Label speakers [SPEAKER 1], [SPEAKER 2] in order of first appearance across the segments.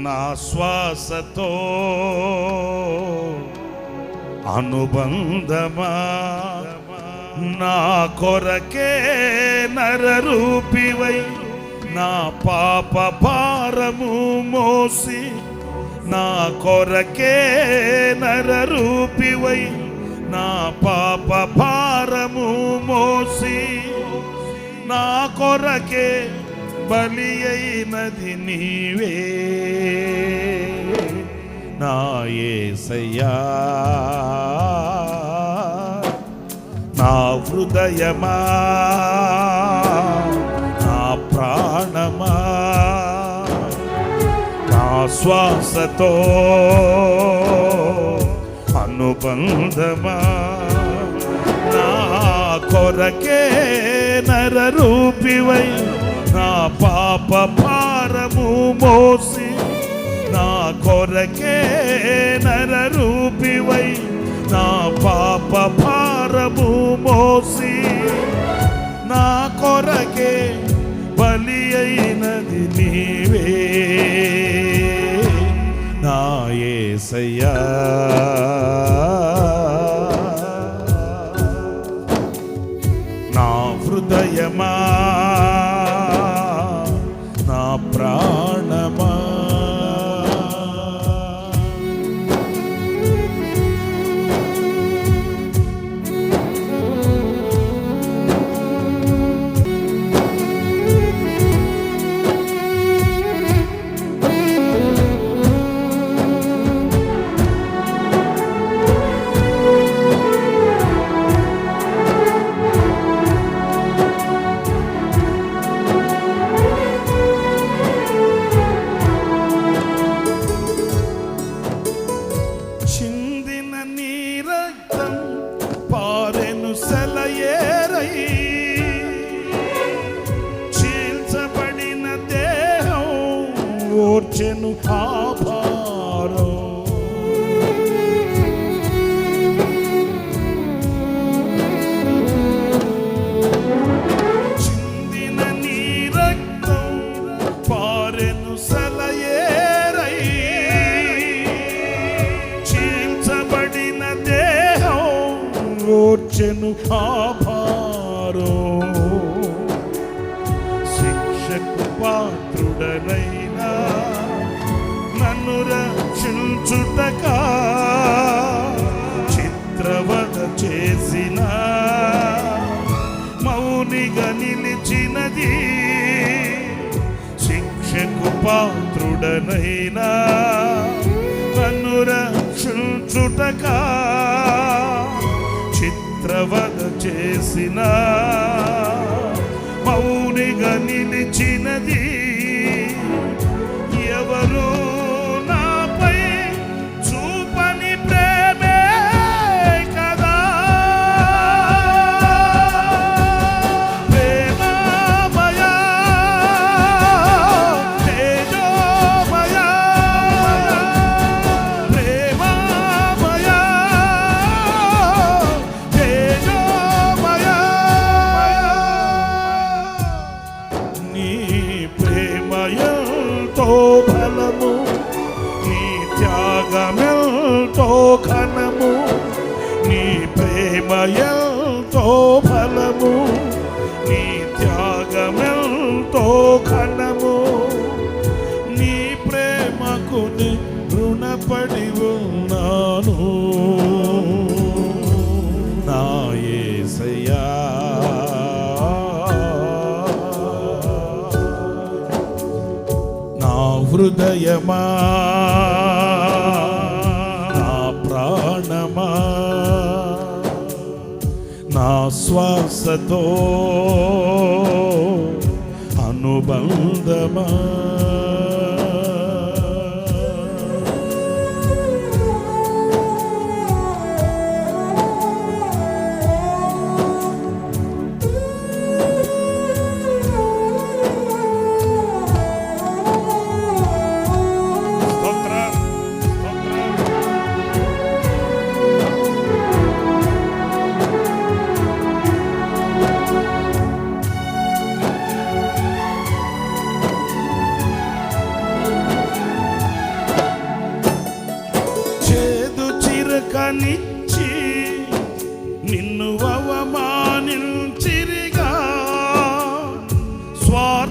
[SPEAKER 1] నా శ్వాసతో అనుబంధమా, నా కొరకే నరరూపివై నా పాప భారము మోసి, నా కొరకే నరరూపివై నా పాప భారము మోసి, నా కొరకే బలి అయినది నీవే నా యేసయ్యా. నా హృదయమా, నా ప్రాణమా, నా శ్వాసతో అనుబంధమా, నా కొరకే నరరూపివై నా పాప భారము మోసి, నా కొరకే నరరూపివై నా పాప భారము మోసి, నా కొరకే బలి అయినది నీవే నా యేసయ్యా. నా హృదయమా, నా ప్రాణమా, ఓర్చెను ఆభారం. చిందిన నీ రక్తం పారెను సెలయేరై, చీల్చబడిన దేహం ఓర్చెను ఆభారం. శిక్షకు పాత్రుడనైనా నన్ను రక్షించుటకా చిత్రవద చేసిన మౌనిగా నిలిచినది. శిక్షకు పాత్రుడనైనా నన్ను రక్షించుటకా చిత్రవద చేసిన మౌనిగా నిలిచినది. ఎవరు నాపై చూపని ప్రేమే కదా, ప్రేమమయా, తేజోమయా, ప్రేమమయా, తేజోమయా. నీ ప్రేమయంతో బలము, నీ త్యాగమెంతో ఘనము, నీ ప్రేమయంతో బలము, నీ త్యాగమెంతో ఘనము. నీ ప్రేమకు రుణపడి ఉన్నాను నా యేసయ్యా. నా హృదయమా, నా ప్రాణమా, నా శ్వాసతో అనుబంధమా.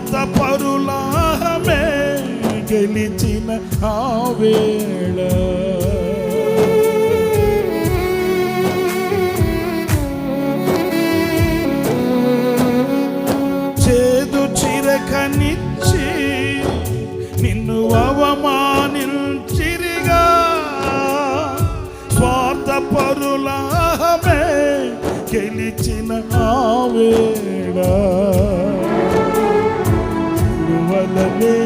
[SPEAKER 1] స్వార్థ పరులామే గెలిచిన ఆ వేళ చేదు చిరకనిచ్చి నిన్ను అవమానించిరిగా స్వార్థ పరులామే గెలిచిన ఆ వేళ వలనే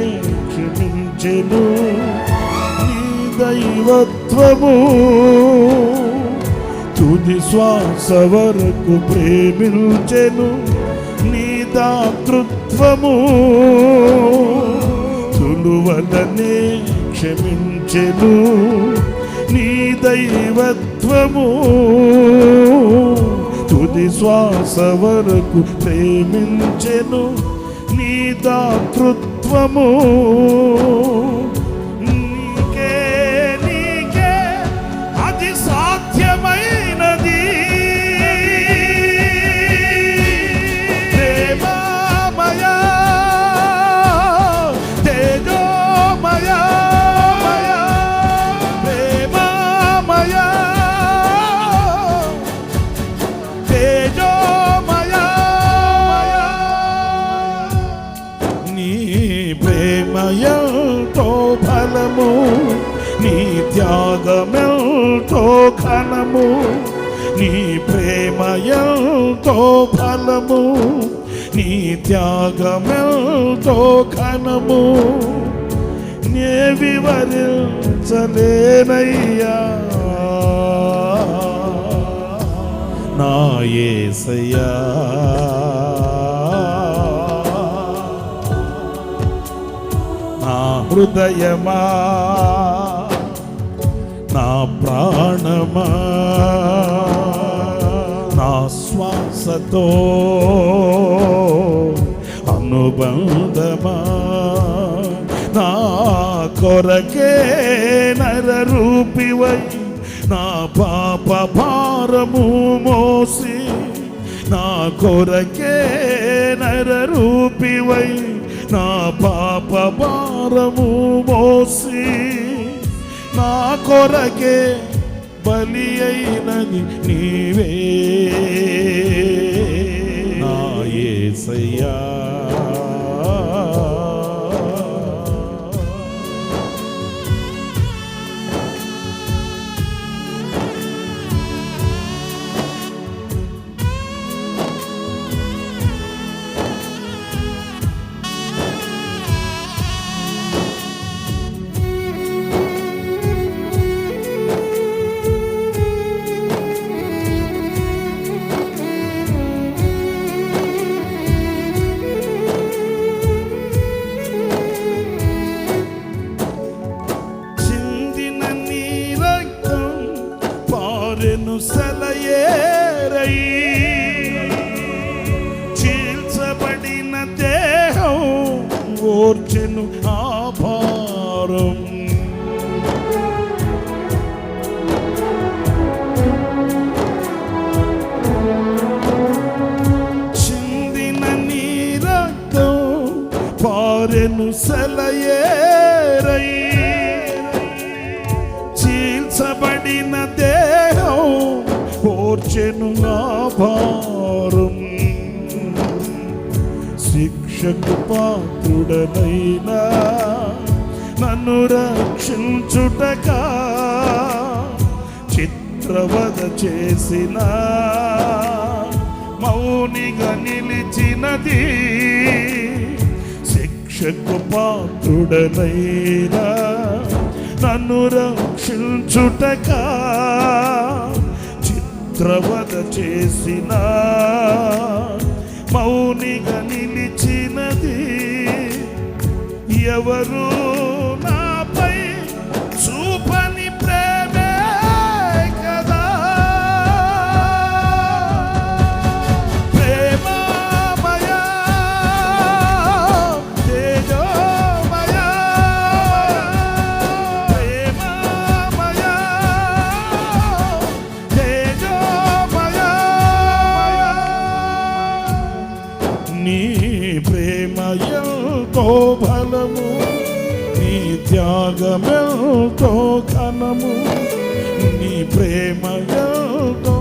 [SPEAKER 1] క్షమించెను నీ దైవత్వము తుది శ్వాస వరకు ప్రేమించెను నీ దాతృత్వము తులువలనే క్షమించెను నీ దైవత్వము తుది శ్వాస వరకు ప్రేమించెను నీ దాతృత్వము నీకే నీకే అది సాధ్యమైనది ప్రేమమయ తేజోమయ ప్రేమమయ తేజోమయ నీ ప్రేమయంతో ఫలము నీ త్యాగమెంతో ఘనము నీ ప్రేమయంతో ఫలము నీ త్యాగమెంతో ఘనము నే వివరించలేనయ్యా నా యేసయ్యా నా హృదయమా నా ప్రాణమా నా శ్వాసతో అనుబంధమా నా కొరకే నరరూపివై నా పాప భారము మోసి నా కొరకే నరరూపివై నా పాప భారము మోసి నా కొరకే బలి అయినది నీవే నా యేసయ్యా సెలయేరై చీల్చబడిన దేహం ఓర్చెను ఆ భారం చిందిన నీ రక్తం పారెను సెలయేరై చీల్చబడిన దేహం ఓర్చెను నా భారం శిక్షకు పాత్రుడనైనా నన్ను రక్షించుటకా చిత్రవద చేసిన మౌనిగా నిలిచినది శిక్షకు పాత్రుడనైనా నన్ను రక్షించుటకా చిత్రవద చేసిన మౌనిగా నిలిచినది ఎవరు నాపై చూపని ప్రేమే కదా ప్రేమమయ తేజోమయ ప్రేమమయ తేజోమయ నీ ప్రేమయ త్యాగమెంతో బలము, నీ త్యాగమెంతో ఘనము, నీ ప్రేమ ఎంతో.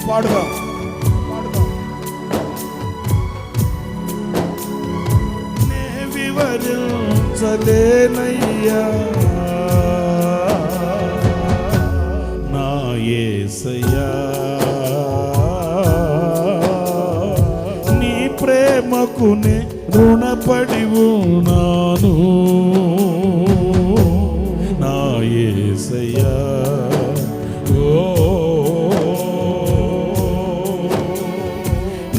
[SPEAKER 1] పాడుదాం. నే వివరించలేనయ్యా నా యేసయ్యా, నీ ప్రేమకు నే రుణపడి ఉన్నాను నా యేసయ్యా.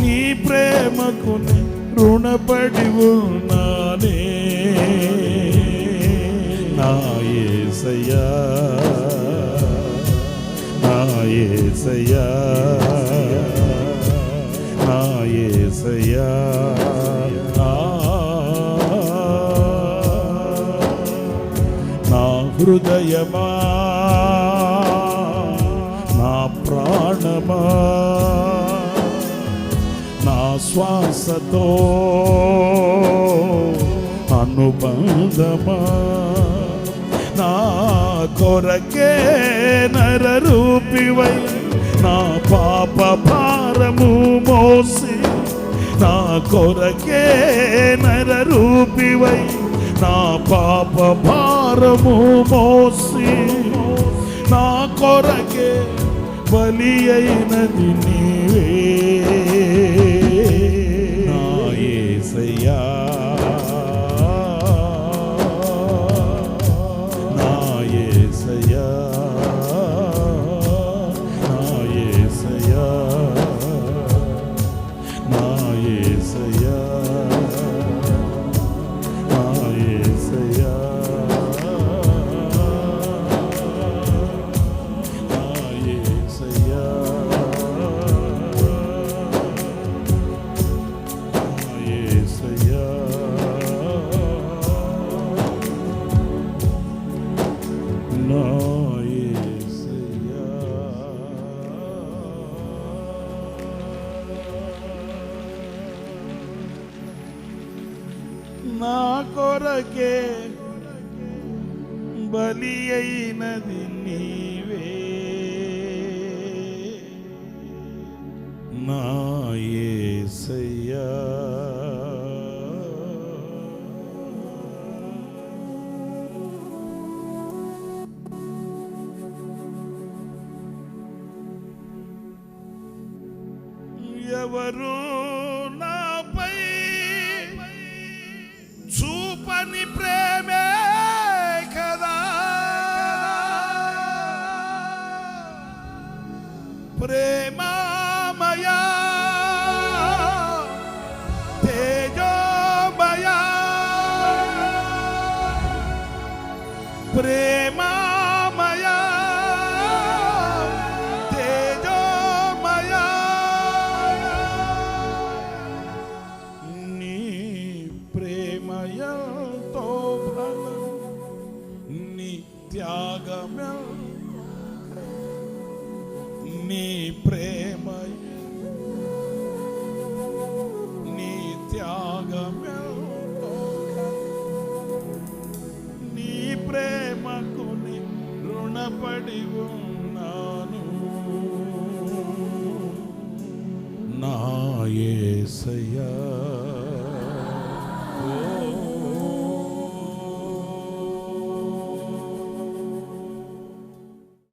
[SPEAKER 1] నీ ప్రేమకు నే రుణపడి ఉన్నానే నా యేసయ్యా, నా యేసయ్యా, నా యేసయ్యా. నా హృదయమా, నా ప్రాణమా, నా శ్వాసతో అనుబంధమా, నా కొరకే నరరూపివై నా పాప భారము మోసి, నా కొరకే నరరూపివై నా పాప భారము మోసి, నా కొరకే బలి అయినది నీవే నా యేసయ్యా, నా యేసయ్యా, నా యేసయ్యా, నా యేసయ్యా, నా యేసయ్యా, నా యేసయ్యా, నా యేసయ్యా. నా యేసయ్యా. నా కొరకే బలి అయినది నీవే నా యేసయ్యా. ఎవరు నాపై చూపని ప్రేమే కదా, ప్రేమామయా తేజోమయా, ప్రేమామయా తేజోమయా, నీ ప్రేమయంతో బలం, నీ త్యాగమెంతో, నీ ప్రేమ నీ త్యాగమెంతో, నీ ప్రేమకు రుణపడి